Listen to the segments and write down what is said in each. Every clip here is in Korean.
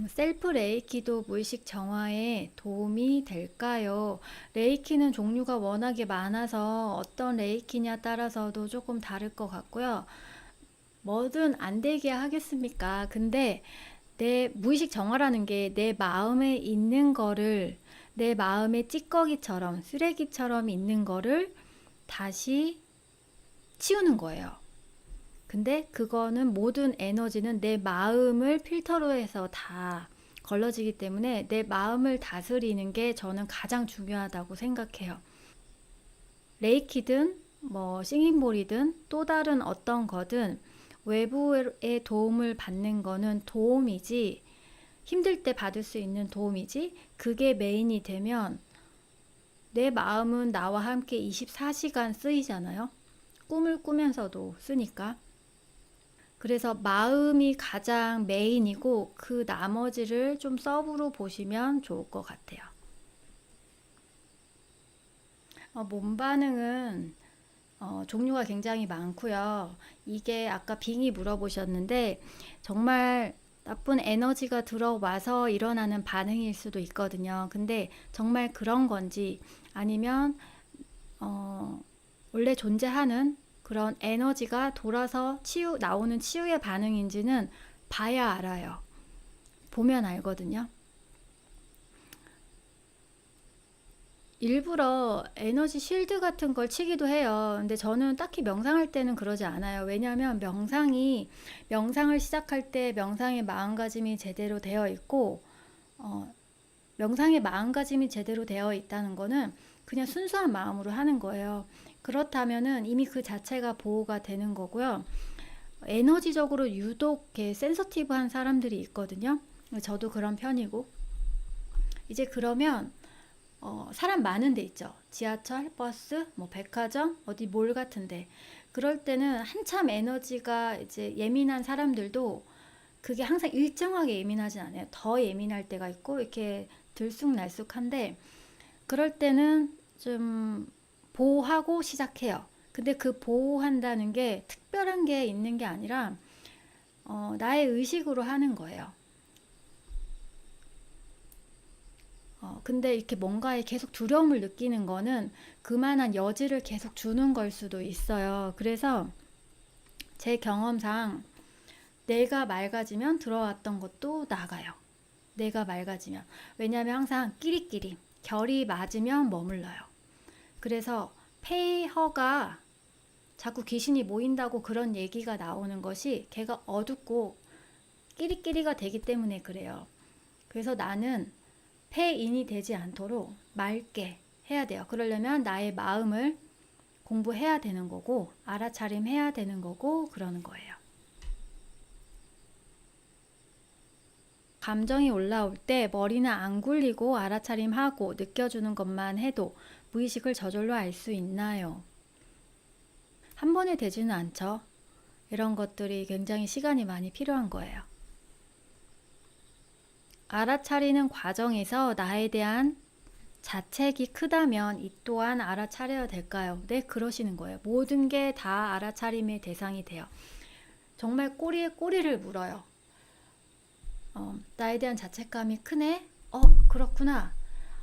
셀프 레이키도 무의식 정화에 도움이 될까요? 레이키는 종류가 워낙에 많아서 어떤 레이키냐 따라서도 조금 다를 것 같고요. 뭐든 안 되게 하겠습니까? 근데 내 무의식 정화라는 게 내 마음에 있는 거를, 내 마음의 찌꺼기처럼 쓰레기처럼 있는 거를 다시 치우는 거예요. 근데 그거는 모든 에너지는 내 마음을 필터로 해서 다 걸러지기 때문에 내 마음을 다스리는 게 저는 가장 중요하다고 생각해요. 레이키든 뭐 싱잉볼이든 또 다른 어떤 거든 외부의 도움을 받는 거는 도움이지, 힘들 때 받을 수 있는 도움이지, 그게 메인이 되면 내 마음은 나와 함께 24시간 쓰이잖아요. 꿈을 꾸면서도 쓰니까. 그래서 마음이 가장 메인이고 그 나머지를 좀 서브로 보시면 좋을 것 같아요. 몸 반응은 종류가 굉장히 많고요. 이게 아까 빙이 물어보셨는데 정말 나쁜 에너지가 들어와서 일어나는 반응일 수도 있거든요. 근데 정말 그런 건지 아니면 원래 존재하는 그런 에너지가 돌아서 나오는 치유의 반응인지는 봐야 알아요. 보면 알거든요. 일부러 에너지 쉴드 같은 걸 치기도 해요. 근데 저는 딱히 명상할 때는 그러지 않아요. 왜냐하면 명상을 시작할 때 명상의 마음가짐이 제대로 되어 있고, 명상의 마음가짐이 제대로 되어 있다는 거는 그냥 순수한 마음으로 하는 거예요. 그렇다면은 이미 그 자체가 보호가 되는 거고요. 에너지적으로 유독 센서티브한 사람들이 있거든요. 저도 그런 편이고. 이제 그러면 사람 많은 데 있죠. 지하철, 버스, 뭐 백화점, 어디 몰 같은데. 그럴 때는 한참 에너지가 이제 예민한 사람들도 그게 항상 일정하게 예민하진 않아요. 더 예민할 때가 있고 이렇게 들쑥날쑥한데, 그럴 때는 좀 보호하고 시작해요. 근데 그 보호한다는 게 특별한 게 있는 게 아니라 나의 의식으로 하는 거예요. 근데 이렇게 뭔가에 계속 두려움을 느끼는 거는 그만한 여지를 계속 주는 걸 수도 있어요. 그래서 제 경험상 내가 맑아지면 들어왔던 것도 나가요. 내가 맑아지면. 왜냐하면 항상 끼리끼리 결이 맞으면 머물러요. 그래서 폐허가 자꾸 귀신이 모인다고 그런 얘기가 나오는 것이 걔가 어둡고 끼리끼리가 되기 때문에 그래요. 그래서 나는 폐인이 되지 않도록 맑게 해야 돼요. 그러려면 나의 마음을 공부해야 되는 거고 알아차림해야 되는 거고 그러는 거예요. 감정이 올라올 때 머리는 안 굴리고 알아차림하고 느껴주는 것만 해도 무의식을 저절로 알 수 있나요? 한 번에 되지는 않죠. 이런 것들이 굉장히 시간이 많이 필요한 거예요. 알아차리는 과정에서 나에 대한 자책이 크다면 이 또한 알아차려야 될까요? 네, 그러시는 거예요. 모든 게 다 알아차림의 대상이 돼요. 정말 꼬리에 꼬리를 물어요. 나에 대한 자책감이 크네? 그렇구나.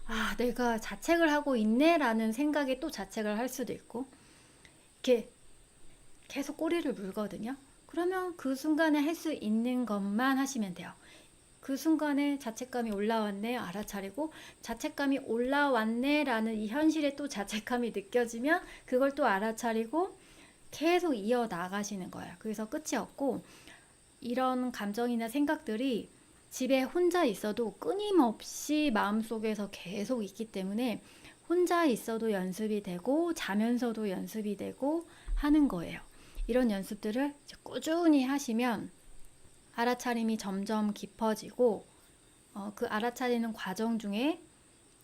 아, 내가 자책을 하고 있네? 라는 생각에 또 자책을 할 수도 있고, 이렇게 계속 꼬리를 물거든요. 그러면 그 순간에 할 수 있는 것만 하시면 돼요. 그 순간에 자책감이 올라왔네, 알아차리고, 자책감이 올라왔네 라는 이 현실에 또 자책감이 느껴지면 그걸 또 알아차리고 계속 이어나가시는 거예요. 그래서 끝이 없고, 이런 감정이나 생각들이 집에 혼자 있어도 끊임없이 마음속에서 계속 있기 때문에 혼자 있어도 연습이 되고 자면서도 연습이 되고 하는 거예요. 이런 연습들을 꾸준히 하시면 알아차림이 점점 깊어지고, 그 알아차리는 과정 중에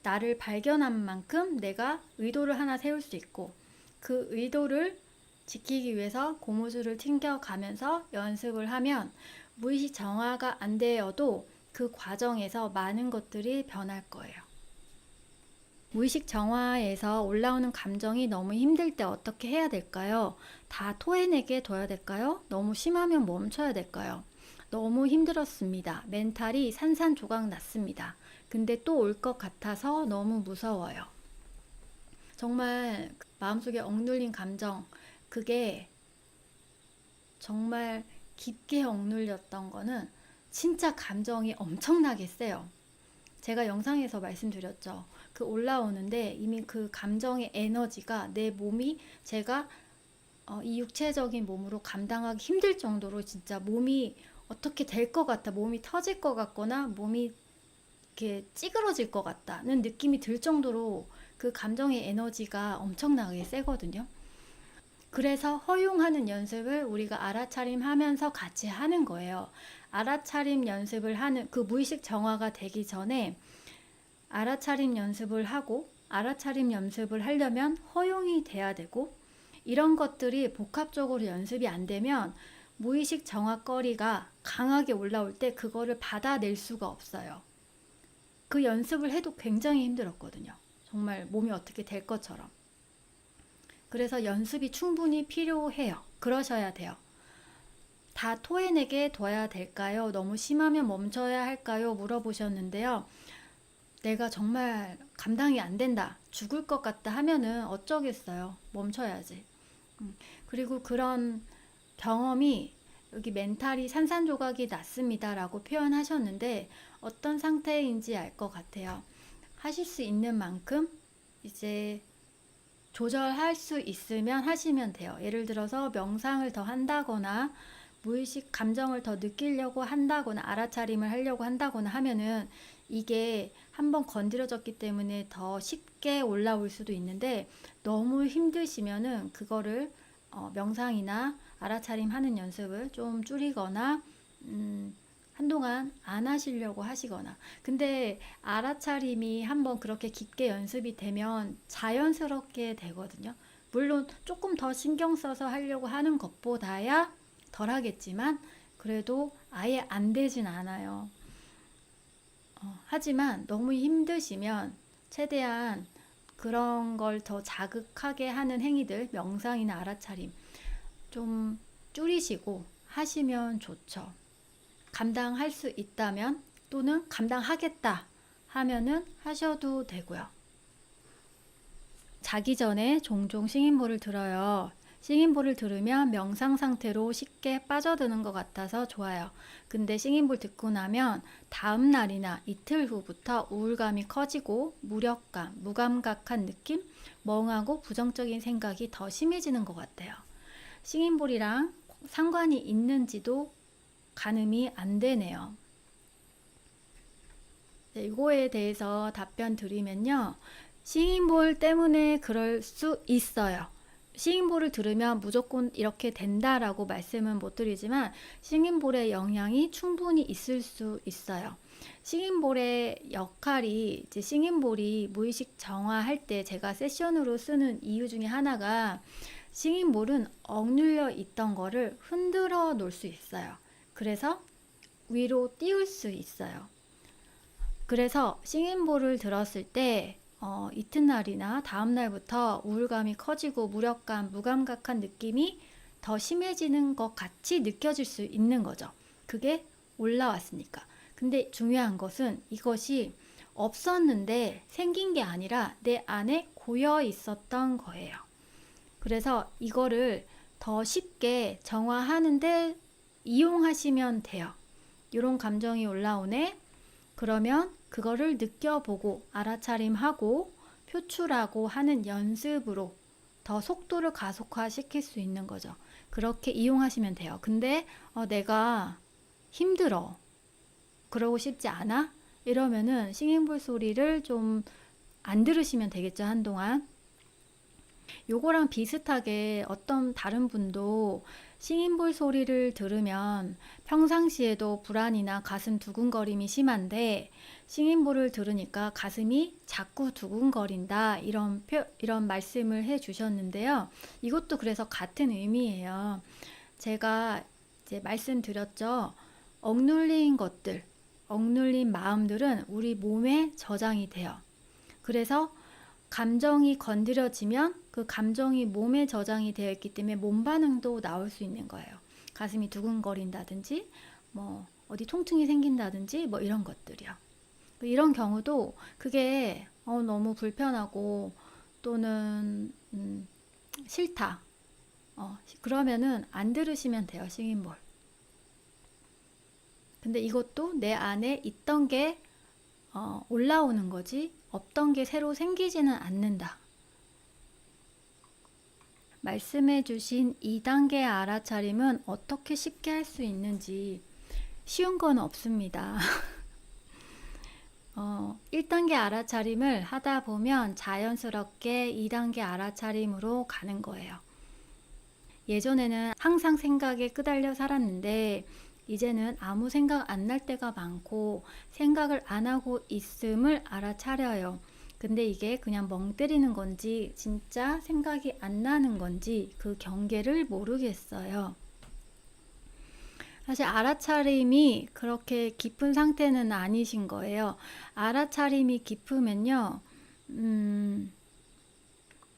나를 발견한 만큼 내가 의도를 하나 세울 수 있고, 그 의도를 지키기 위해서 고무줄을 튕겨가면서 연습을 하면 무의식 정화가 안 되어도 그 과정에서 많은 것들이 변할 거예요. 무의식 정화에서 올라오는 감정이 너무 힘들 때 어떻게 해야 될까요? 다 토해내게 둬야 될까요? 너무 심하면 멈춰야 될까요? 너무 힘들었습니다. 멘탈이 산산조각 났습니다. 근데 또 올 것 같아서 너무 무서워요. 정말 마음속에 억눌린 감정, 그게 정말 깊게 억눌렸던 거는 진짜 감정이 엄청나게 세요. 제가 영상에서 말씀드렸죠. 그 올라오는데 이미 그 감정의 에너지가 내 몸이 제가 이 육체적인 몸으로 감당하기 힘들 정도로 진짜 몸이 어떻게 될 것 같아, 몸이 터질 것 같거나 몸이 이렇게 찌그러질 것 같다는 느낌이 들 정도로 그 감정의 에너지가 엄청나게 세거든요. 그래서 허용하는 연습을 우리가 알아차림하면서 같이 하는 거예요. 알아차림 연습을 하는 그 무의식 정화가 되기 전에 알아차림 연습을 하고, 알아차림 연습을 하려면 허용이 돼야 되고, 이런 것들이 복합적으로 연습이 안 되면 무의식 정화거리가 강하게 올라올 때 그거를 받아낼 수가 없어요. 그 연습을 해도 굉장히 힘들었거든요. 정말 몸이 어떻게 될 것처럼. 그래서 연습이 충분히 필요해요. 그러셔야 돼요. 다 토해내게 둬야 될까요? 너무 심하면 멈춰야 할까요? 물어보셨는데요. 내가 정말 감당이 안 된다, 죽을 것 같다 하면은 어쩌겠어요. 멈춰야지. 그리고 그런 경험이, 여기 멘탈이 산산조각이 났습니다 라고 표현하셨는데 어떤 상태인지 알 것 같아요. 하실 수 있는 만큼 이제 조절할 수 있으면 하시면 돼요. 예를 들어서 명상을 더 한다거나 무의식 감정을 더 느끼려고 한다거나 알아차림을 하려고 한다거나 하면은 이게 한번 건드려졌기 때문에 더 쉽게 올라올 수도 있는데, 너무 힘드시면은 그거를 명상이나 알아차림 하는 연습을 좀 줄이거나 한동안 안 하시려고 하시거나. 근데 알아차림이 한번 그렇게 깊게 연습이 되면 자연스럽게 되거든요. 물론 조금 더 신경 써서 하려고 하는 것보다야 덜 하겠지만 그래도 아예 안 되진 않아요. 하지만 너무 힘드시면 최대한 그런 걸 더 자극하게 하는 행위들, 명상이나 알아차림 좀 줄이시고 하시면 좋죠. 감당할 수 있다면, 또는 감당하겠다 하면은 하셔도 되고요. 자기 전에 종종 싱잉볼을 들어요. 싱잉볼을 들으면 명상 상태로 쉽게 빠져드는 것 같아서 좋아요. 근데 싱잉볼 듣고 나면 다음 날이나 이틀 후부터 우울감이 커지고 무력감, 무감각한 느낌, 멍하고 부정적인 생각이 더 심해지는 것 같아요. 싱잉볼이랑 상관이 있는지도 가늠이 안 되네요. 네, 이거에 대해서 답변 드리면요. 싱잉볼 때문에 그럴 수 있어요. 싱잉볼을 들으면 무조건 이렇게 된다라고 말씀은 못 드리지만 싱잉볼의 영향이 충분히 있을 수 있어요. 싱잉볼의 역할이, 이제 싱잉볼이 무의식 정화할 때 제가 세션으로 쓰는 이유 중에 하나가, 싱잉볼은 억눌려 있던 거를 흔들어 놓을 수 있어요. 그래서 위로 띄울 수 있어요. 그래서 싱잉볼을 들었을 때 이튿날이나 다음날부터 우울감이 커지고 무력감, 무감각한 느낌이 더 심해지는 것 같이 느껴질 수 있는 거죠. 그게 올라왔으니까. 근데 중요한 것은 이것이 없었는데 생긴 게 아니라 내 안에 고여 있었던 거예요. 그래서 이거를 더 쉽게 정화하는데 이용하시면 돼요. 이런 감정이 올라오네. 그러면 그거를 느껴보고 알아차림하고 표출하고 하는 연습으로 더 속도를 가속화시킬 수 있는 거죠. 그렇게 이용하시면 돼요. 근데 내가 힘들어, 그러고 싶지 않아? 이러면은 싱잉볼 소리를 좀 안 들으시면 되겠죠, 한동안. 요거랑 비슷하게 어떤 다른 분도 싱잉볼 소리를 들으면 평상시에도 불안이나 가슴 두근거림이 심한데 싱잉볼을 들으니까 가슴이 자꾸 두근거린다, 이런 말씀을 해 주셨는데요. 이것도 그래서 같은 의미예요. 제가 이제 말씀드렸죠. 억눌린 것들, 억눌린 마음들은 우리 몸에 저장이 돼요. 그래서 감정이 건드려지면 그 감정이 몸에 저장이 되어 있기 때문에 몸 반응도 나올 수 있는 거예요. 가슴이 두근거린다든지 뭐 어디 통증이 생긴다든지 뭐 이런 것들이요. 이런 경우도 그게 너무 불편하고 또는 싫다. 그러면은 안 들으시면 돼요, 싱잉볼. 근데 이것도 내 안에 있던 게 올라오는 거지 없던 게 새로 생기지는 않는다. 말씀해 주신 2단계 알아차림은 어떻게 쉽게 할 수 있는지 쉬운 건 없습니다. 1단계 알아차림을 하다 보면 자연스럽게 2단계 알아차림으로 가는 거예요. 예전에는 항상 생각에 끄달려 살았는데 이제는 아무 생각 안 날 때가 많고 생각을 안 하고 있음을 알아차려요. 근데 이게 그냥 멍 때리는 건지 진짜 생각이 안 나는 건지 그 경계를 모르겠어요. 사실 알아차림이 그렇게 깊은 상태는 아니신 거예요. 알아차림이 깊으면요,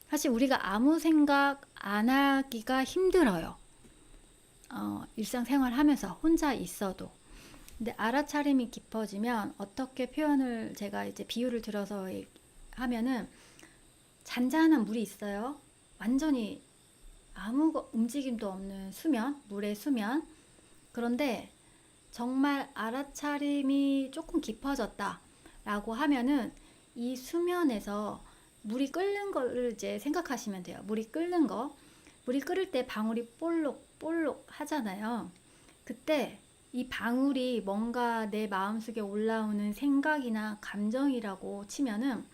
사실 우리가 아무 생각 안 하기가 힘들어요. 일상생활 하면서 혼자 있어도. 근데 알아차림이 깊어지면 어떻게 표현을 제가 이제 비유를 들어서 하면은 잔잔한 물이 있어요. 완전히 아무 움직임도 없는 수면, 물의 수면. 그런데 정말 알아차림이 조금 깊어졌다 라고 하면은 이 수면에서 물이 끓는 거를 이제 생각하시면 돼요. 물이 끓는 거. 물이 끓을 때 방울이 볼록 하잖아요. 그때 이 방울이 뭔가 내 마음속에 올라오는 생각이나 감정이라고 치면은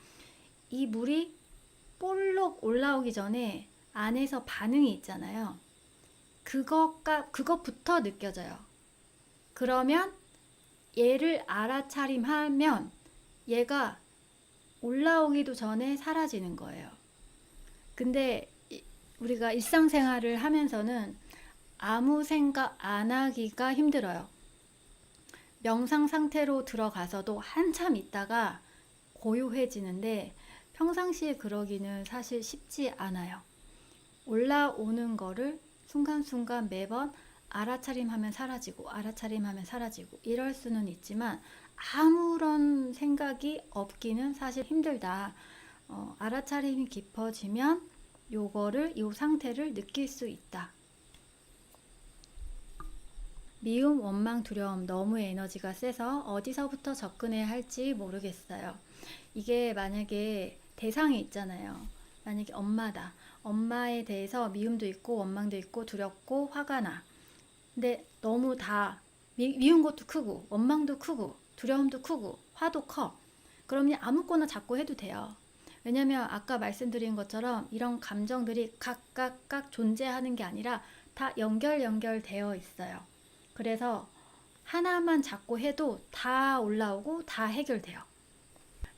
이 물이 볼록 올라오기 전에 안에서 반응이 있잖아요. 그것부터 느껴져요. 그러면 얘를 알아차림하면 얘가 올라오기도 전에 사라지는 거예요. 근데 우리가 일상생활을 하면서는 아무 생각 안 하기가 힘들어요. 명상 상태로 들어가서도 한참 있다가 고요해지는데 평상시에 그러기는 사실 쉽지 않아요. 올라오는 거를 순간순간 매번 알아차림하면 사라지고 알아차림하면 사라지고 이럴 수는 있지만 아무런 생각이 없기는 사실 힘들다. 알아차림이 깊어지면 요 상태를 느낄 수 있다. 미움, 원망, 두려움, 너무 에너지가 세서 어디서부터 접근해야 할지 모르겠어요. 이게 만약에 대상이 있잖아요. 만약에 엄마다. 엄마에 대해서 미움도 있고 원망도 있고 두렵고 화가 나. 근데 너무 다 미운 것도 크고 원망도 크고 두려움도 크고 화도 커. 그러면 아무거나 자꾸 해도 돼요. 왜냐면 아까 말씀드린 것처럼 이런 감정들이 각각 존재하는 게 아니라 다 연결되어 있어요. 그래서 하나만 자꾸 해도 다 올라오고 다 해결돼요.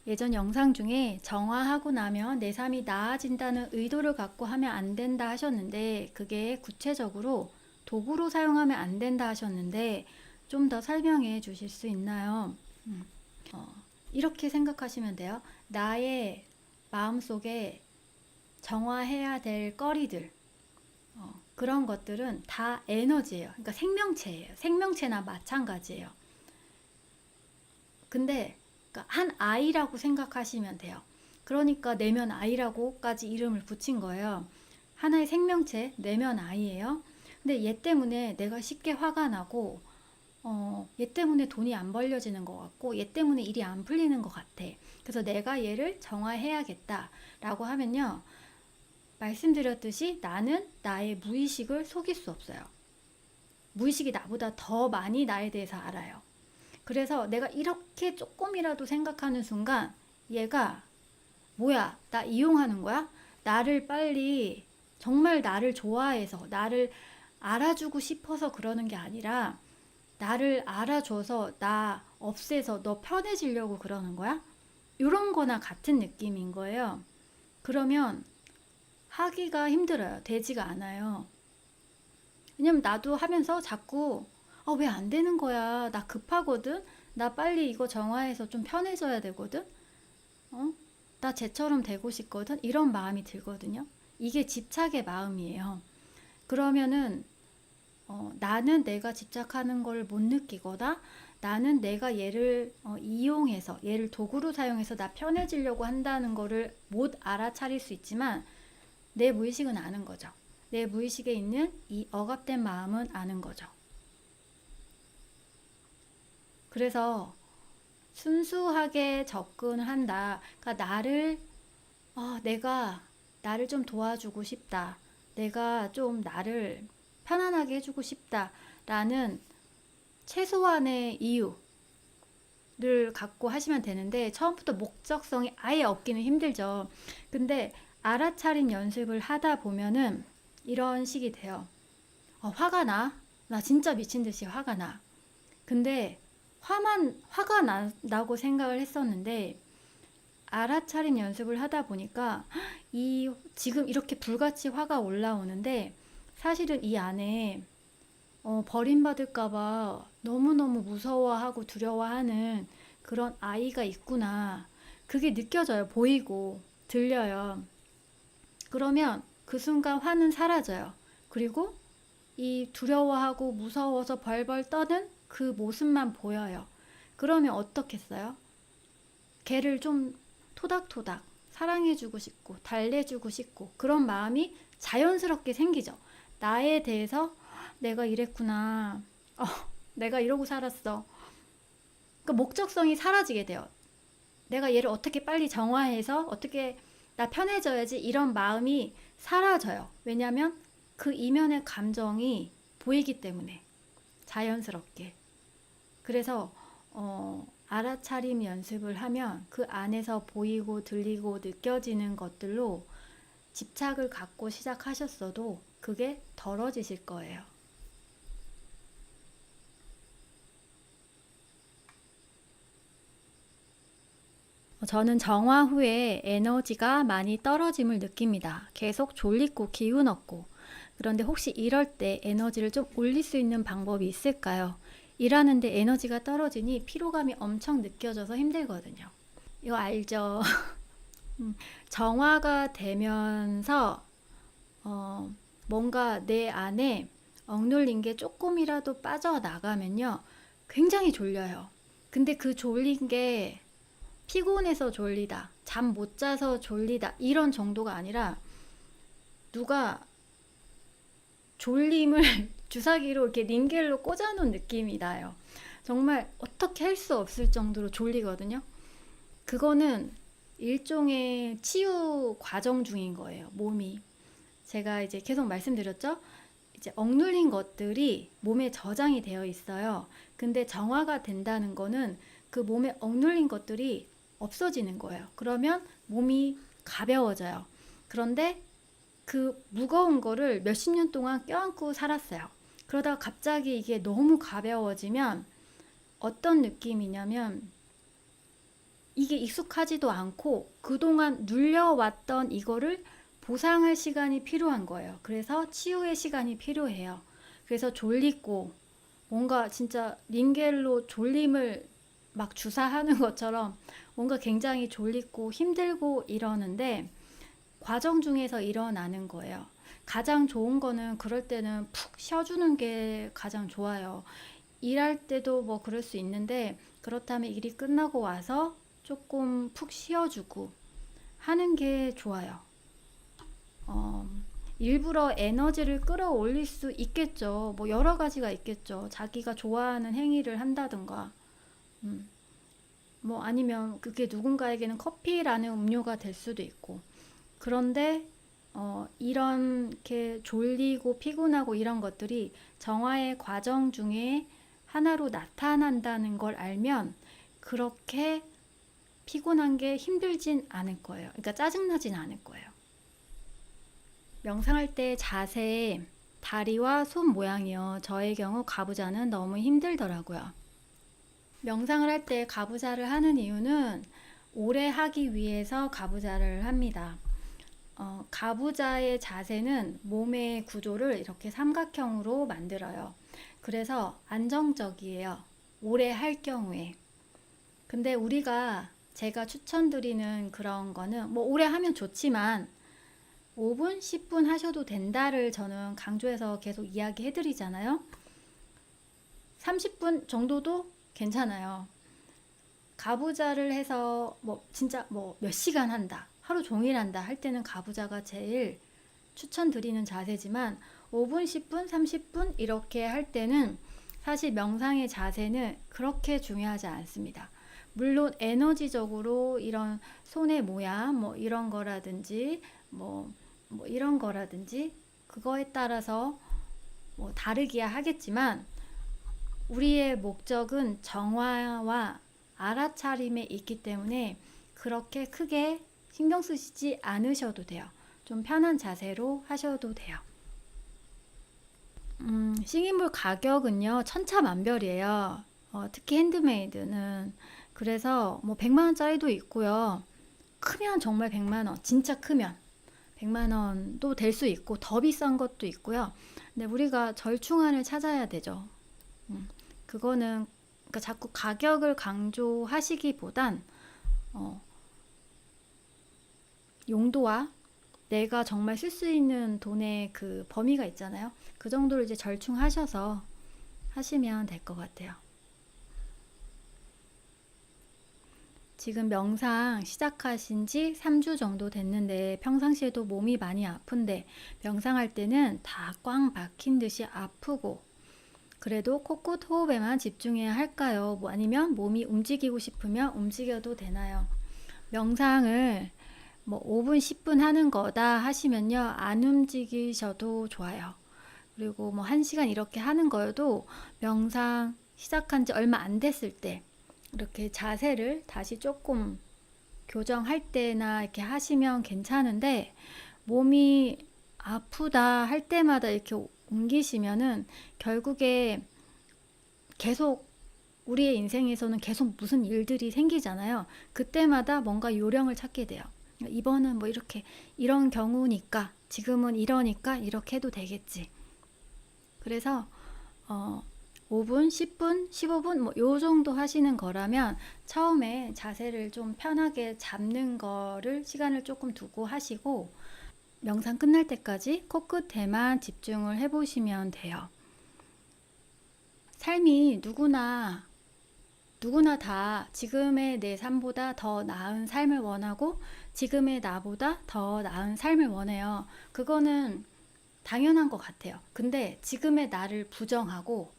예전 영상 중에 정화하고 나면 내 삶이 나아진다는 의도를 갖고 하면 안 된다 하셨는데 그게 구체적으로 도구로 사용하면 안 된다 하셨는데 좀 더 설명해 주실 수 있나요? 이렇게 생각하시면 돼요. 나의 마음속에 정화해야 될 거리들 그런 것들은 다 에너지예요. 그러니까 생명체예요. 생명체나 마찬가지예요. 근데 그러니까 한 아이라고 생각하시면 돼요. 그러니까 내면 아이라고까지 이름을 붙인 거예요. 하나의 생명체, 내면 아이예요. 근데 얘 때문에 내가 쉽게 화가 나고 얘 때문에 돈이 안 벌려지는 것 같고 얘 때문에 일이 안 풀리는 것 같아. 그래서 내가 얘를 정화해야겠다라고 하면요. 말씀드렸듯이 나는 나의 무의식을 속일 수 없어요. 무의식이 나보다 더 많이 나에 대해서 알아요. 그래서 내가 이렇게 조금이라도 생각하는 순간 얘가 뭐야? 나 이용하는 거야? 나를 빨리 정말 나를 좋아해서 나를 알아주고 싶어서 그러는 게 아니라 나를 알아줘서 나 없애서 너 편해지려고 그러는 거야? 이런 거나 같은 느낌인 거예요. 그러면 하기가 힘들어요. 되지가 않아요. 왜냐면 나도 하면서 자꾸 왜 안 되는 거야? 나 급하거든? 나 빨리 이거 정화해서 좀 편해져야 되거든? 나 쟤처럼 되고 싶거든? 이런 마음이 들거든요. 이게 집착의 마음이에요. 그러면은 나는 내가 집착하는 걸 못 느끼거나 나는 내가 얘를 이용해서 얘를 도구로 사용해서 나 편해지려고 한다는 거를 못 알아차릴 수 있지만 내 무의식은 아는 거죠. 내 무의식에 있는 이 억압된 마음은 아는 거죠. 그래서 순수하게 접근한다. 그러니까 내가 나를 좀 도와주고 싶다. 내가 좀 나를 편안하게 해주고 싶다. 라는 최소한의 이유를 갖고 하시면 되는데 처음부터 목적성이 아예 없기는 힘들죠. 근데 알아차림 연습을 하다 보면은 이런 식이 돼요. 화가 나. 나 진짜 미친 듯이 화가 나. 근데 화가 나고 생각을 했었는데 알아차림 연습을 하다 보니까 지금 이렇게 불같이 화가 올라오는데 사실은 이 안에 버림받을까봐 너무너무 무서워하고 두려워하는 그런 아이가 있구나. 그게 느껴져요. 보이고 들려요. 그러면 그 순간 화는 사라져요. 그리고 이 두려워하고 무서워서 벌벌 떠는 그 모습만 보여요. 그러면 어떻겠어요? 걔를 좀 토닥토닥 사랑해주고 싶고 달래주고 싶고 그런 마음이 자연스럽게 생기죠. 나에 대해서 내가 이랬구나. 내가 이러고 살았어. 그러니까 목적성이 사라지게 돼요. 내가 얘를 어떻게 빨리 정화해서 어떻게 나 편해져야지 이런 마음이 사라져요. 왜냐하면 그 이면의 감정이 보이기 때문에 자연스럽게. 그래서 알아차림 연습을 하면 그 안에서 보이고 들리고 느껴지는 것들로 집착을 갖고 시작하셨어도 그게 덜어지실 거예요. 저는 정화 후에 에너지가 많이 떨어짐을 느낍니다. 계속 졸리고 기운 없고. 그런데 혹시 이럴 때 에너지를 좀 올릴 수 있는 방법이 있을까요? 일하는데 에너지가 떨어지니 피로감이 엄청 느껴져서 힘들거든요. 이거 알죠? 정화가 되면서 뭔가 내 안에 억눌린 게 조금이라도 빠져나가면요. 굉장히 졸려요. 근데 그 졸린 게 피곤해서 졸리다, 잠 못 자서 졸리다 이런 정도가 아니라 누가 졸림을 주사기로 이렇게 링겔로 꽂아놓은 느낌이 나요. 정말 어떻게 할 수 없을 정도로 졸리거든요. 그거는 일종의 치유 과정 중인 거예요. 몸이. 제가 이제 계속 말씀드렸죠. 이제 억눌린 것들이 몸에 저장이 되어 있어요. 근데 정화가 된다는 거는 그 몸에 억눌린 것들이 없어지는 거예요. 그러면 몸이 가벼워져요. 그런데 그 무거운 거를 몇십 년 동안 껴안고 살았어요. 그러다가 갑자기 이게 너무 가벼워지면 어떤 느낌이냐면 이게 익숙하지도 않고 그동안 눌려왔던 이거를 보상할 시간이 필요한 거예요. 그래서 치유의 시간이 필요해요. 그래서 졸리고 뭔가 진짜 링겔로 졸림을 막 주사하는 것처럼 뭔가 굉장히 졸리고 힘들고 이러는데 과정 중에서 일어나는 거예요. 가장 좋은 거는 그럴 때는 푹 쉬어주는 게 가장 좋아요. 일할 때도 뭐 그럴 수 있는데 그렇다면 일이 끝나고 와서 조금 푹 쉬어주고 하는 게 좋아요. 일부러 에너지를 끌어올릴 수 있겠죠. 뭐 여러 가지가 있겠죠. 자기가 좋아하는 행위를 한다든가 뭐 아니면 그게 누군가에게는 커피라는 음료가 될 수도 있고. 그런데 이렇게 졸리고 피곤하고 이런 것들이 정화의 과정 중에 하나로 나타난다는 걸 알면 그렇게 피곤한 게 힘들진 않을 거예요. 그러니까 짜증나진 않을 거예요. 명상할 때 자세, 다리와 손 모양이요. 저의 경우 가부좌는 너무 힘들더라고요. 명상을 할 때 가부좌를 하는 이유는 오래 하기 위해서 가부좌를 합니다. 가부좌의 자세는 몸의 구조를 이렇게 삼각형으로 만들어요. 그래서 안정적이에요. 오래 할 경우에. 근데 제가 추천드리는 그런 거는 뭐 오래 하면 좋지만 5분, 10분 하셔도 된다를 저는 강조해서 계속 이야기해 드리잖아요. 30분 정도도 괜찮아요. 가부좌를 해서 뭐 진짜 뭐 몇 시간 한다, 하루 종일 한다 할 때는 가부좌가 제일 추천드리는 자세지만 5분, 10분, 30분 이렇게 할 때는 사실 명상의 자세는 그렇게 중요하지 않습니다. 물론 에너지적으로 이런 손의 모양 뭐 이런 거라든지 뭐 이런 거라든지 그거에 따라서 뭐 다르기야 하겠지만 우리의 목적은 정화와 알아차림에 있기 때문에 그렇게 크게 신경 쓰시지 않으셔도 돼요. 좀 편한 자세로 하셔도 돼요. 싱잉볼 가격은요, 천차만별이에요. 특히 핸드메이드는. 그래서 뭐 100만 원짜리도 있고요. 크면 정말 100만 원, 진짜 크면 100만 원도 될 수 있고 더 비싼 것도 있고요. 근데 우리가 절충안을 찾아야 되죠. 그거는 그러니까 자꾸 가격을 강조하시기보단 용도와 내가 정말 쓸 수 있는 돈의 그 범위가 있잖아요. 그 정도를 이제 절충하셔서 하시면 될 것 같아요. 지금 명상 시작하신 지 3주 정도 됐는데 평상시에도 몸이 많이 아픈데 명상할 때는 다 꽝 박힌 듯이 아프고 그래도 코끝 호흡에만 집중해야 할까요? 뭐 아니면 몸이 움직이고 싶으면 움직여도 되나요? 명상을 뭐 5분, 10분 하는 거다 하시면요. 안 움직이셔도 좋아요. 그리고 뭐 1시간 이렇게 하는 거여도 명상 시작한 지 얼마 안 됐을 때 이렇게 자세를 다시 조금 교정할 때나 이렇게 하시면 괜찮은데 몸이 아프다 할 때마다 이렇게 옮기시면은 결국에 계속 우리의 인생에서는 계속 무슨 일들이 생기잖아요. 그때마다 뭔가 요령을 찾게 돼요. 이번은 뭐 이렇게 이런 경우니까 지금은 이러니까 이렇게 해도 되겠지. 그래서 5분, 10분, 15분 뭐 요 정도 하시는 거라면 처음에 자세를 좀 편하게 잡는 거를 시간을 조금 두고 하시고 명상 끝날 때까지 코끝에만 집중을 해보시면 돼요. 삶이 누구나 다 지금의 내 삶보다 더 나은 삶을 원하고 지금의 나보다 더 나은 삶을 원해요. 그거는 당연한 것 같아요. 근데 지금의 나를 부정하고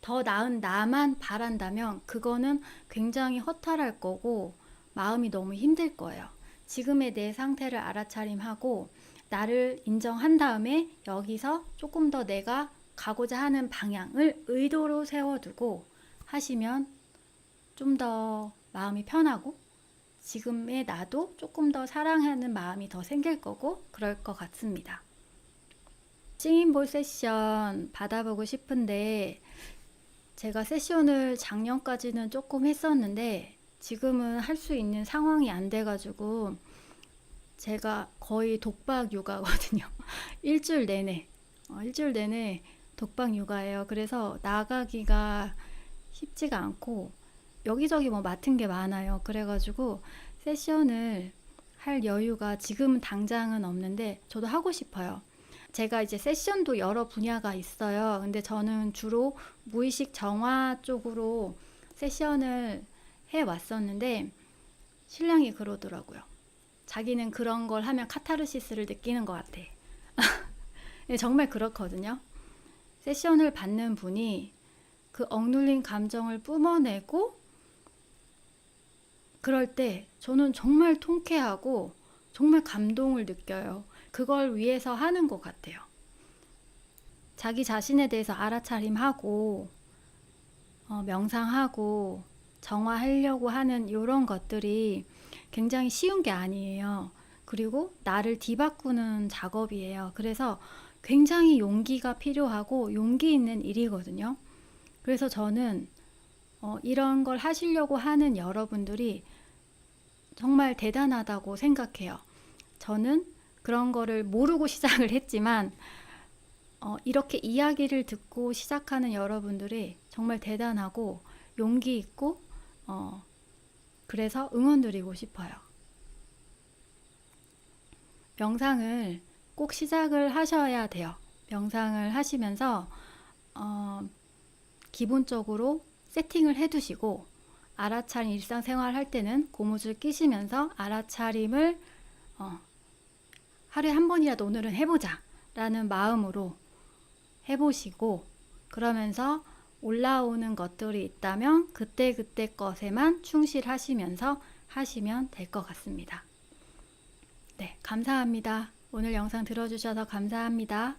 더 나은 나만 바란다면 그거는 굉장히 허탈할 거고 마음이 너무 힘들 거예요. 지금의 내 상태를 알아차림하고 나를 인정한 다음에 여기서 조금 더 내가 가고자 하는 방향을 의도로 세워두고 하시면 좀 더 마음이 편하고 지금의 나도 조금 더 사랑하는 마음이 더 생길 거고 그럴 것 같습니다. 싱잉볼 세션 받아보고 싶은데 제가 세션을 작년까지는 조금 했었는데 지금은 할 수 있는 상황이 안 돼가지고 제가 거의 독박 육아거든요. 일주일 내내 독박 육아예요. 그래서 나가기가 쉽지가 않고 여기저기 뭐 맡은 게 많아요. 그래가지고 세션을 할 여유가 지금 당장은 없는데 저도 하고 싶어요. 제가 이제 세션도 여러 분야가 있어요. 근데 저는 주로 무의식 정화 쪽으로 세션을 해 왔었는데 신랑이 그러더라고요. 자기는 그런 걸 하면 카타르시스를 느끼는 것 같아. 정말 그렇거든요. 세션을 받는 분이 그 억눌린 감정을 뿜어내고 그럴 때 저는 정말 통쾌하고 정말 감동을 느껴요. 그걸 위해서 하는 것 같아요. 자기 자신에 대해서 알아차림하고 명상하고 정화하려고 하는 이런 것들이 굉장히 쉬운 게 아니에요. 그리고 나를 뒤바꾸는 작업이에요. 그래서 굉장히 용기가 필요하고 용기 있는 일이거든요. 그래서 저는 이런 걸 하시려고 하는 여러분들이 정말 대단하다고 생각해요. 저는 그런 거를 모르고 시작을 했지만 이렇게 이야기를 듣고 시작하는 여러분들이 정말 대단하고 용기 있고 그래서 응원드리고 싶어요. 명상을 꼭 시작을 하셔야 돼요. 명상을 하시면서 기본적으로 세팅을 해두시고 알아차림 일상생활 할 때는 고무줄 끼시면서 알아차림을 하루에 한 번이라도 오늘은 해보자 라는 마음으로 해보시고, 그러면서 올라오는 것들이 있다면 그때그때 것에만 충실하시면서 하시면 될 것 같습니다. 네, 감사합니다. 오늘 영상 들어주셔서 감사합니다.